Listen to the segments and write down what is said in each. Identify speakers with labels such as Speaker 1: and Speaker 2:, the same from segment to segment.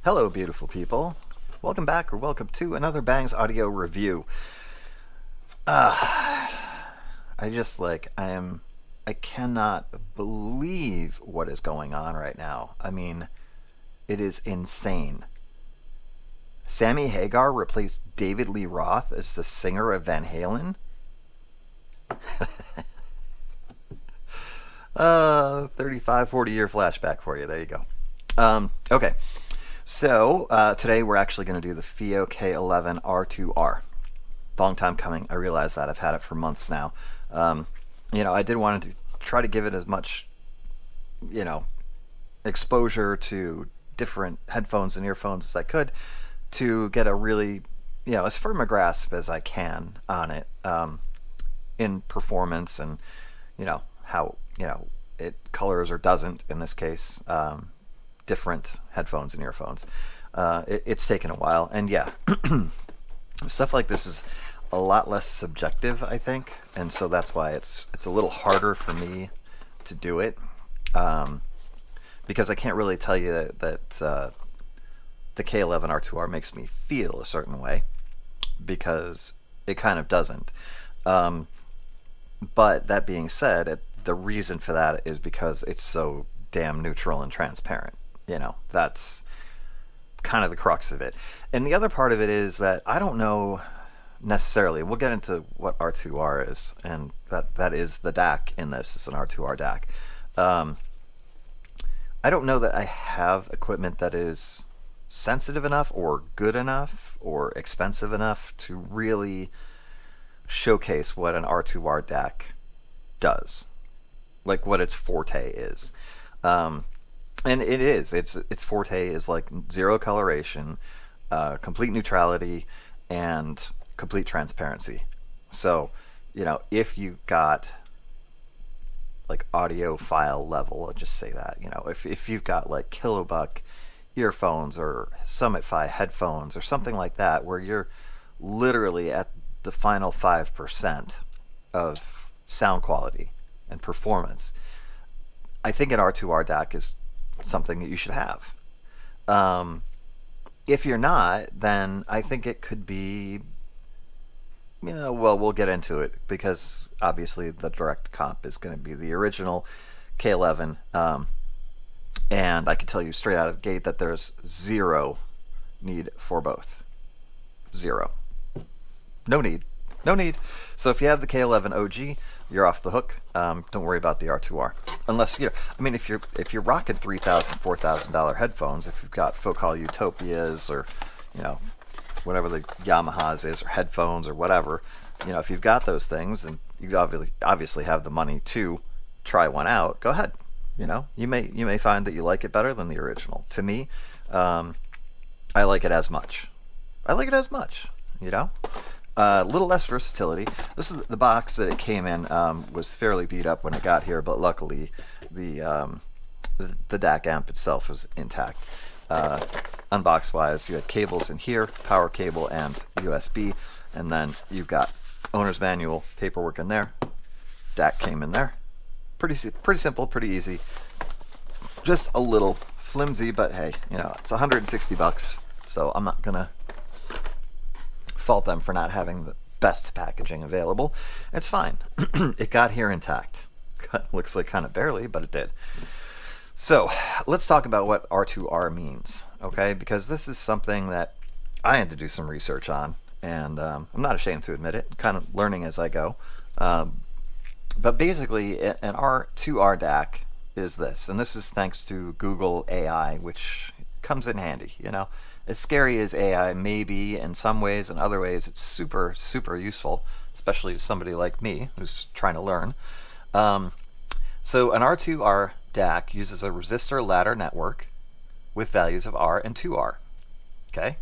Speaker 1: Hello, beautiful people. Welcome back or welcome to another Bangs audio review. I cannot believe what is going on right now. I mean, it is insane. Sammy Hagar replaced David Lee Roth as the singer of Van Halen. 35, 40-year flashback for you. There you go. Okay. So today we're actually going to do the Fiio K11 R2R. Long time coming. I realize that. I've had it for months now. I did want to try to give it as much, exposure to different headphones and earphones as I could to get a really, as firm a grasp as I can on it in performance and, how, it colors or doesn't in this case. Different headphones and earphones. It's taken a while, and yeah, stuff like this is a lot less subjective, I think, and so that's why it's a little harder for me to do it, because I can't really tell you that the K11 R2R makes me feel a certain way, because it kind of doesn't. But that being said, the reason for that is because it's so damn neutral and transparent. That's kind of the crux of it. And the other part of it is that I don't know necessarily, we'll get into what R2R is, and that is the DAC in this. It's an R2R DAC. I don't know that I have equipment that is sensitive enough or good enough or expensive enough to really showcase what an R2R DAC does, like what its forte is. And it is. Its forte is like zero coloration, complete neutrality, and complete transparency. So, if you got like audiophile level, I'll just say that, if you've got like kilobuck earphones or Summit Fi headphones or something like that, where you're literally at the final 5% of sound quality and performance, I think an R2R DAC is something that you should have. If you're not, then I think it could be, well, we'll get into it, because obviously the direct comp is going to be the original K11, and I can tell you straight out of the gate that there's zero need for both. Zero. No need. No need. So if you have the K11 OG, you're off the hook. Don't worry about the R2R, unless if you're rocking $3,000, $4,000 headphones, if you've got Focal Utopias or whatever the Yamahas is, or headphones or whatever, if you've got those things and you obviously have the money to try one out, go ahead. You may find that you like it better than the original. To me, I like it as much. A little less versatility. This is the box that it came in. Was fairly beat up when it got here, but luckily the DAC amp itself was intact. Unbox wise, you had cables in here, power cable and USB, and then you've got owner's manual paperwork in there. DAC came in there. Pretty simple, pretty easy. Just a little flimsy, but hey, it's $160, so I'm not gonna fault them for not having the best packaging available. It's fine. It got here intact. Looks like kind of barely, but it did. So let's talk about what R2R means, okay? Because this is something that I had to do some research on, and I'm not ashamed to admit it. Kind of learning as I go. But basically, an R2R DAC is this, and this is thanks to Google AI, which comes in handy. As scary as AI may be in some ways, in other ways it's super, super useful, especially to somebody like me who's trying to learn. So an R2R DAC uses a resistor ladder network with values of R and 2R. Okay?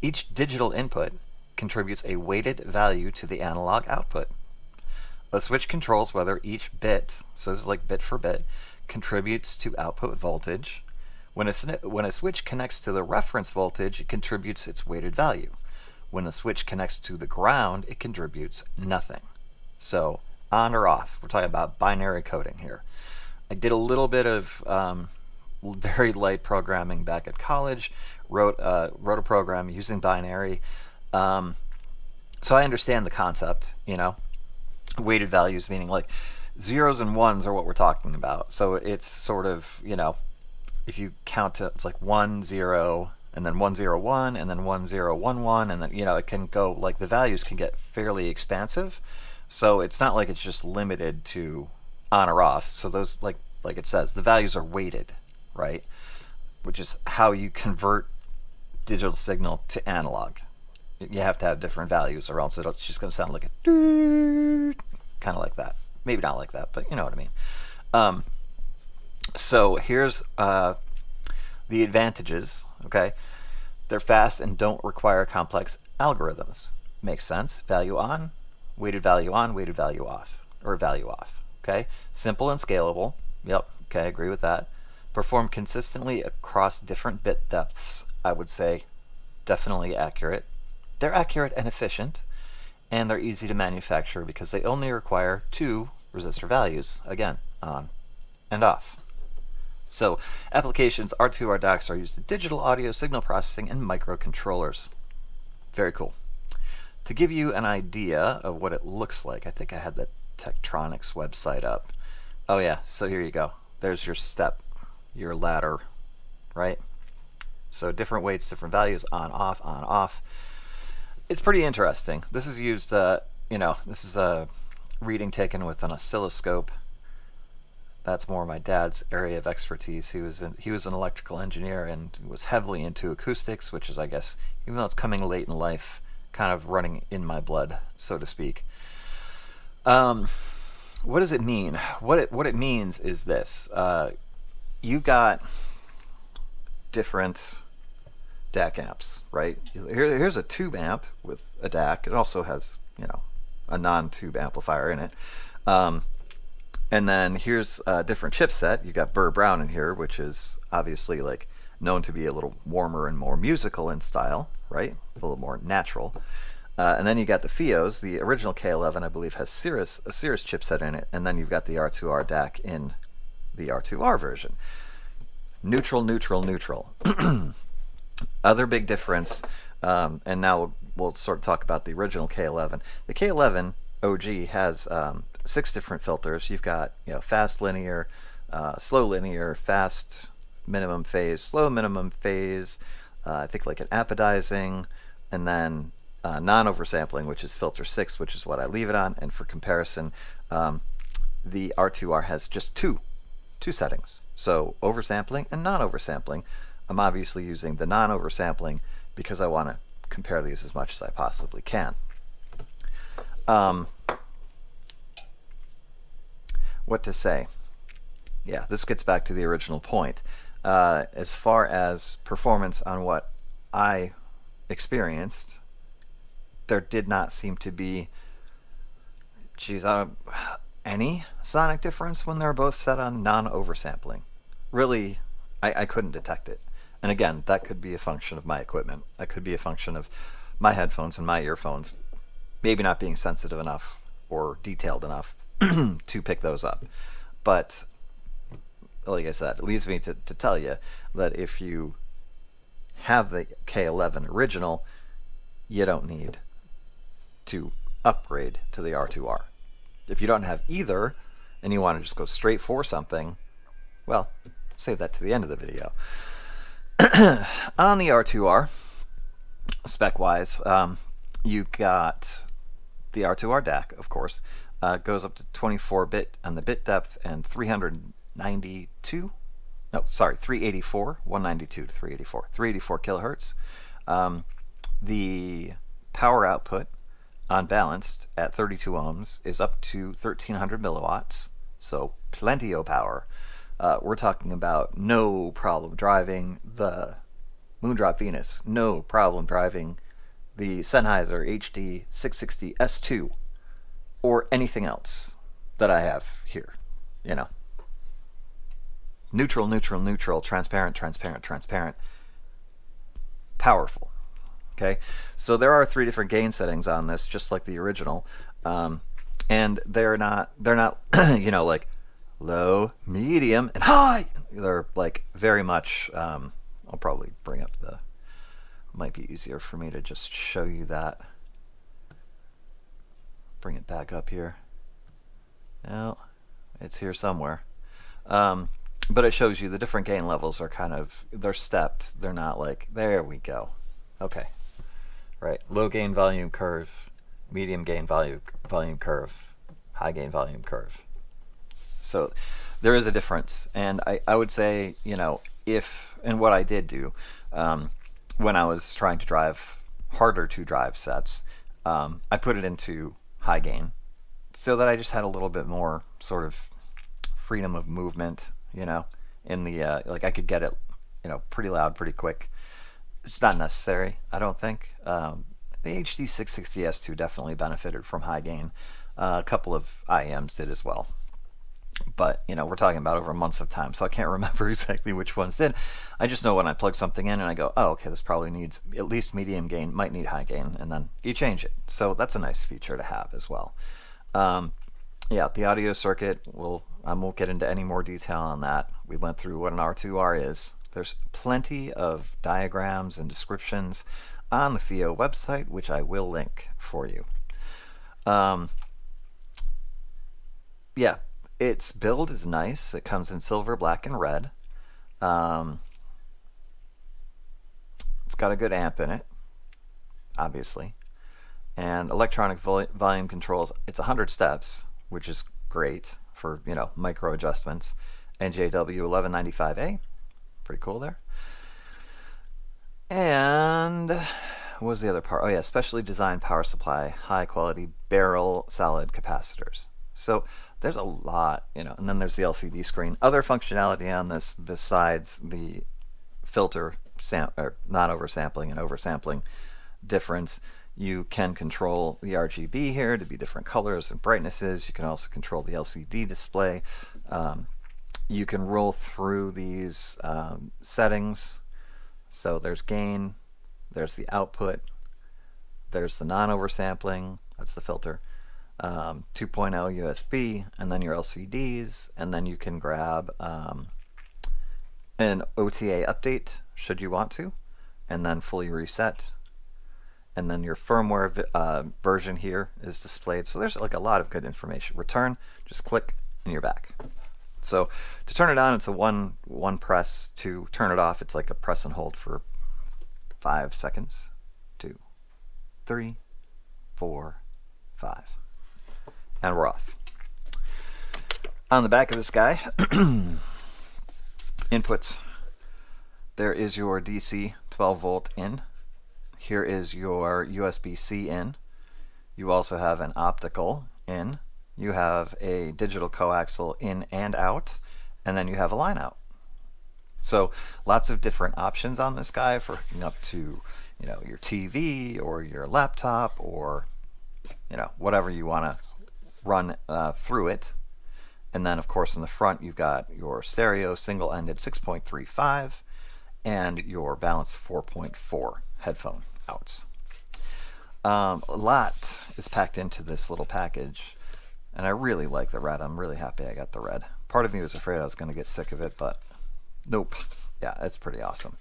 Speaker 1: Each digital input contributes a weighted value to the analog output. A switch controls whether each bit, so this is like bit for bit, contributes to output voltage. When a switch connects to the reference voltage, it contributes its weighted value. When a switch connects to the ground, it contributes nothing. So on or off, we're talking about binary coding here. I did a little bit of very light programming back at college. Wrote a program using binary. So I understand the concept. Weighted values meaning like zeros and ones are what we're talking about. So it's sort of, if you count to, it's like 1 0 and then 1 0 1 and then 1 0 1 1, and then it can go, like, the values can get fairly expansive. So it's not like it's just limited to on or off. So those, like it says, the values are weighted, right? Which is how you convert digital signal to analog. You have to have different values, or else it's just going to sound like a kind of like that. Maybe not like that, but you know what I mean. So here's the advantages. Okay, they're fast and don't require complex algorithms. Makes sense. Value on, weighted value off, or value off. Okay, simple and scalable. Yep. Okay, agree with that. Perform consistently across different bit depths. I would say definitely accurate. They're accurate and efficient, and they're easy to manufacture because they only require 2 resistor values, again, on and off. So applications: R2R DACs are used in digital audio signal processing and microcontrollers. Very cool. To give you an idea of what it looks like, I think I had the Tektronix website up. Oh yeah, so here you go. There's your step, your ladder, right? So different weights, different values, on, off. It's pretty interesting. This is used, this is a reading taken with an oscilloscope. That's more my dad's area of expertise. He was an electrical engineer and was heavily into acoustics, which is, I guess, even though it's coming late in life, kind of running in my blood, so to speak. What does it mean? What it means is this: you got different DAC amps, right? Here's a tube amp with a DAC. It also has, a non-tube amplifier in it. And then here's a different chipset. You got Burr Brown in here, which is obviously like known to be a little warmer and more musical in style, right? A little more natural. And then you got the Fios. The original K11, I believe, has a Cirrus chipset in it. And then you've got the R2R DAC in the R2R version. Neutral, neutral, neutral. Other big difference, and now we'll sort of talk about the original K11. The K11 OG has 6 different filters. You've got fast linear, slow linear, fast minimum phase, slow minimum phase, I think like an apodizing, and then non-oversampling, which is filter 6, which is what I leave it on. And for comparison, the R2R has just two settings. So oversampling and non-oversampling. I'm obviously using the non-oversampling because I want to compare these as much as I possibly can. What to say? Yeah, this gets back to the original point. As far as performance on what I experienced, there did not seem to be any sonic difference when they're both set on non-oversampling. Really, I couldn't detect it. And again, that could be a function of my equipment. That could be a function of my headphones and my earphones maybe not being sensitive enough or detailed enough to pick those up. But like I said, it leads me to tell you that if you have the K11 original, you don't need to upgrade to the R2R. If you don't have either and you want to just go straight for something, well, save that to the end of the video. On the R2R, spec-wise, you got the R2R DAC, of course. Goes up to 24-bit on the bit depth and 384, 192 to 384 kilohertz. The power output on balanced at 32 ohms is up to 1300 milliwatts, so plenty of power. We're talking about no problem driving the Moondrop Venus, no problem driving the Sennheiser HD 660 S2, or anything else that I have here. Neutral, neutral, neutral, transparent, transparent, transparent, powerful. Okay, so there are 3 different gain settings on this, just like the original, and they're not like low, medium, and high. They're like very much. I'll probably bring up the. Might be easier for me to just show you that. Bring it back up here. No, it's here somewhere. But it shows you the different gain levels are kind of, they're stepped. They're not like, there we go. Okay. Right. Low gain volume curve, medium gain volume curve, high gain volume curve. So there is a difference. And I would say, you know, and what I did do when I was trying to drive harder to drive sets, I put it into high gain so that I just had a little bit more sort of freedom of movement, you know, in the, like I could get it, you know, pretty loud, pretty quick. It's not necessary, I don't think. The HD660S2 definitely benefited from high gain. A couple of IEMs did as well. But, you know, we're talking about over months of time, so I can't remember exactly which ones did. I just know when I plug something in and I go, oh, okay, this probably needs at least medium gain, might need high gain, and then you change it. So that's a nice feature to have as well. Yeah, the audio circuit, I won't get into any more detail on that. We went through what an R2R is. There's plenty of diagrams and descriptions on the Fiio website, which I will link for you. Yeah, its build is nice. It comes in silver, black, and red. It's got a good amp in it, obviously. And electronic volume controls, it's 100 steps, which is great for, you know, micro adjustments. NJW 1195A, pretty cool there. And what was the other part? Oh yeah, specially designed power supply, high quality barrel solid capacitors. So there's a lot, you know, and then there's the LCD screen. Other functionality on this besides the filter not oversampling and oversampling difference. You can control the RGB here to be different colors and brightnesses. You can also control the LCD display. You can roll through these settings. So there's gain, there's the output, there's the non-oversampling, that's the filter, 2.0 USB, and then your LCDs, and then you can grab an OTA update should you want to, and then fully reset. And then your firmware version here is displayed. So there's like a lot of good information. Return, just click and you're back. So to turn it on, it's a one press. To turn it off, it's like a press and hold for 5 seconds. 2, 3, 4, 5. And we're off. On the back of this guy, inputs. There is your DC 12 volt in. Here is your USB-C in. You also have an optical in. You have a digital coaxial in and out, and then you have a line out. So lots of different options on this guy for hooking up to, you know, your TV or your laptop or, you know, whatever you want to run through it. And then of course in the front you've got your stereo single-ended 6.35 and your balanced 4.4 headphone outs. A lot is packed into this little package, and I really like the red. I'm really happy I got the red. Part of me was afraid I was going to get sick of it, but nope. Yeah, it's pretty awesome.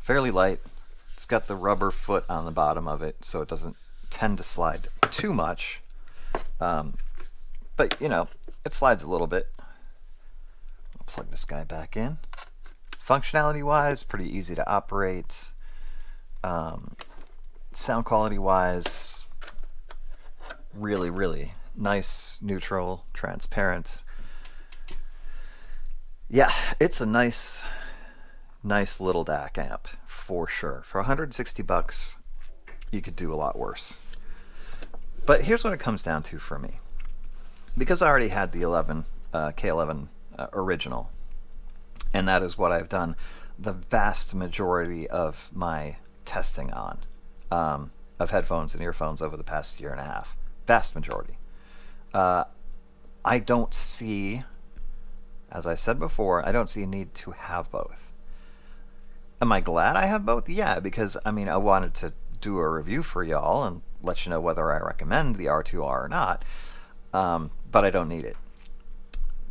Speaker 1: Fairly light. It's got the rubber foot on the bottom of it, so it doesn't tend to slide too much. But, you know, it slides a little bit. I'll plug this guy back in. Functionality-wise, pretty easy to operate. Sound quality-wise, really, really nice, neutral, transparent. Yeah, it's a nice little DAC amp for sure. For 160 bucks, you could do a lot worse. But here's what it comes down to for me. Because I already had the K11 original, and that is what I've done the vast majority of my testing on of headphones and earphones over the past year and a half. Vast majority. I don't see, as I said before, I don't see a need to have both. Am I glad I have both? Yeah, because I mean I wanted to do a review for y'all and let you know whether I recommend the R2R or not, but I don't need it.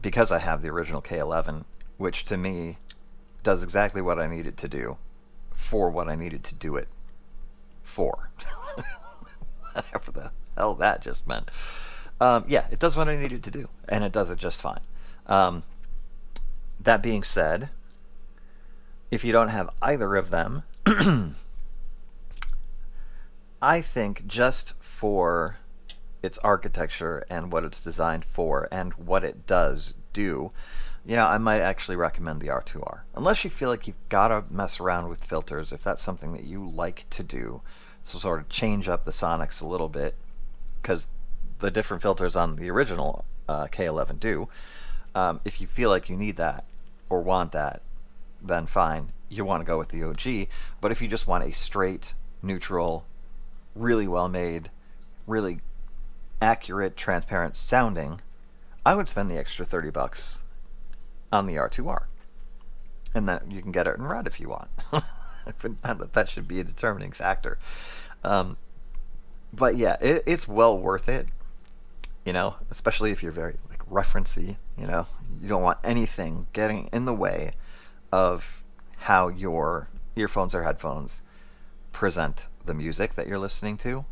Speaker 1: because I have the original K11, which to me does exactly what I need it to do for what I needed to do it for. Whatever the hell that just meant. Yeah, it does what I need it to do, and it does it just fine. That being said, if you don't have either of them, I think just for its architecture and what it's designed for and what it does do, I might actually recommend the R2R. Unless you feel like you've got to mess around with filters, if that's something that you like to do, so sort of change up the sonics a little bit, because the different filters on the original K11 do. If you feel like you need that or want that, then fine, you want to go with the OG. But if you just want a straight, neutral, really well made, really accurate, transparent sounding, I would spend the extra $30 on the R2R. And then you can get it in red if you want. That should be a determining factor. But yeah, it's well worth it, especially if you're very referencey, you don't want anything getting in the way of how your earphones or headphones present the music that you're listening to.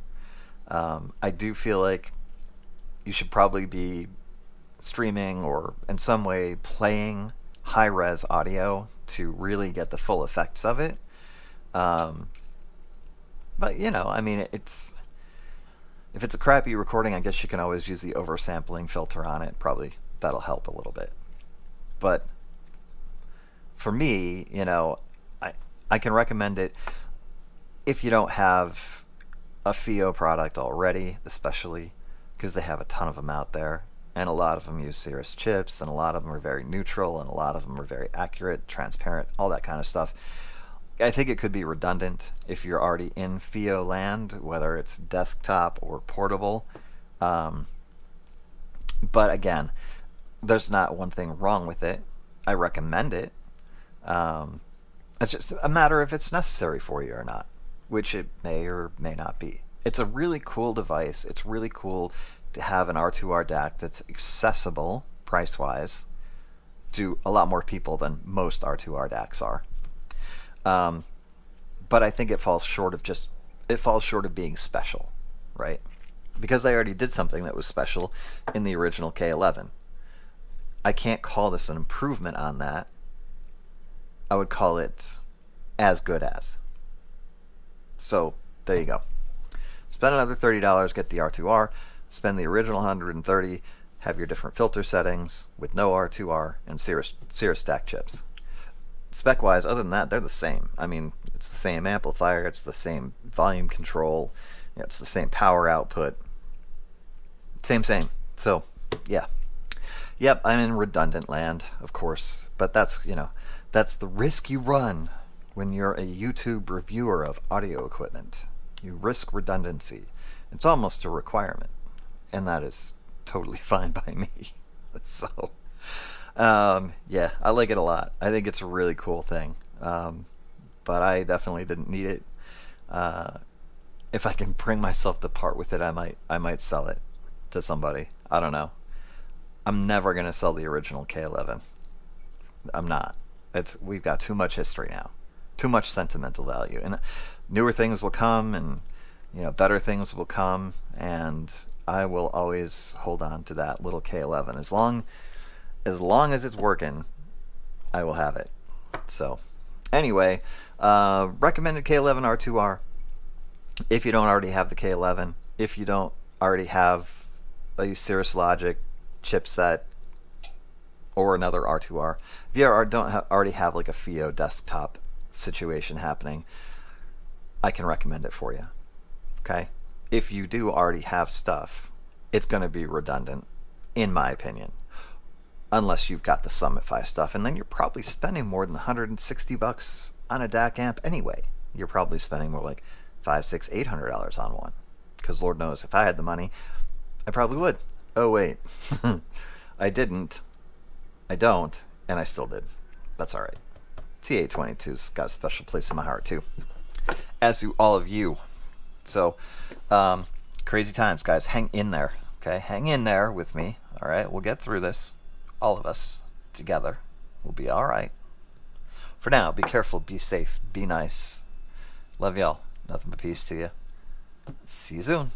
Speaker 1: I do feel like you should probably be streaming or in some way playing high-res audio to really get the full effects of it. But if it's a crappy recording, I guess you can always use the oversampling filter on it. Probably that'll help a little bit. But for me, I can recommend it if you don't have a Fiio product already, especially because they have a ton of them out there, and a lot of them use Cirrus chips, and a lot of them are very neutral, and a lot of them are very accurate, transparent, all that kind of stuff. I think it could be redundant if you're already in Fiio land, whether it's desktop or portable. But again, there's not one thing wrong with it. I recommend it. It's just a matter of if it's necessary for you or not, which it may or may not be. It's a really cool device. It's really cool to have an R2R DAC that's accessible price-wise to a lot more people than most R2R DACs are. But I think it falls short of being special, right? Because they already did something that was special in the original K11. I can't call this an improvement on that. I would call it as good as. So there you go. Spend another $30, get the R2R. Spend the original $130, have your different filter settings with no R2R and Cirrus stack chips. Spec-wise, other than that, they're the same. It's the same amplifier, it's the same volume control, it's the same power output. Same. So, yeah. Yep, I'm in redundant land, of course, but that's the risk you run when you're a YouTube reviewer of audio equipment. You risk redundancy. It's almost a requirement, and that is totally fine by me. So, yeah, I like it a lot. I think it's a really cool thing. But I definitely didn't need it. If I can bring myself to part with it, I might sell it to somebody. I don't know. I'm never gonna sell the original K11. I'm not. We've got too much history now, too much sentimental value, and newer things will come, and better things will come, and I will always hold on to that little K11 as long as it's working. I will have it. So anyway, recommended K11 R2R. If you don't already have the K11, if you don't already have a Cirrus Logic chipset or another R2R, if you already have like a Fiio desktop situation happening, I can recommend it for you. Okay? If you do already have stuff, it's going to be redundant, in my opinion, unless you've got the Summit 5 stuff, and then you're probably spending more than $160 on a DAC amp anyway. You're probably spending more like $500, $600, $800 on one, because Lord knows if I had the money, I probably would. Oh wait, I didn't. I don't, and I still did. That's all right. TA22's got a special place in my heart too, as do all of you. So, crazy times, guys. Hang in there, okay? Hang in there with me. All right, we'll get through this. all of us together will be all right. For now, be careful, be safe, be nice. Love y'all. Nothing but peace to you. See you soon.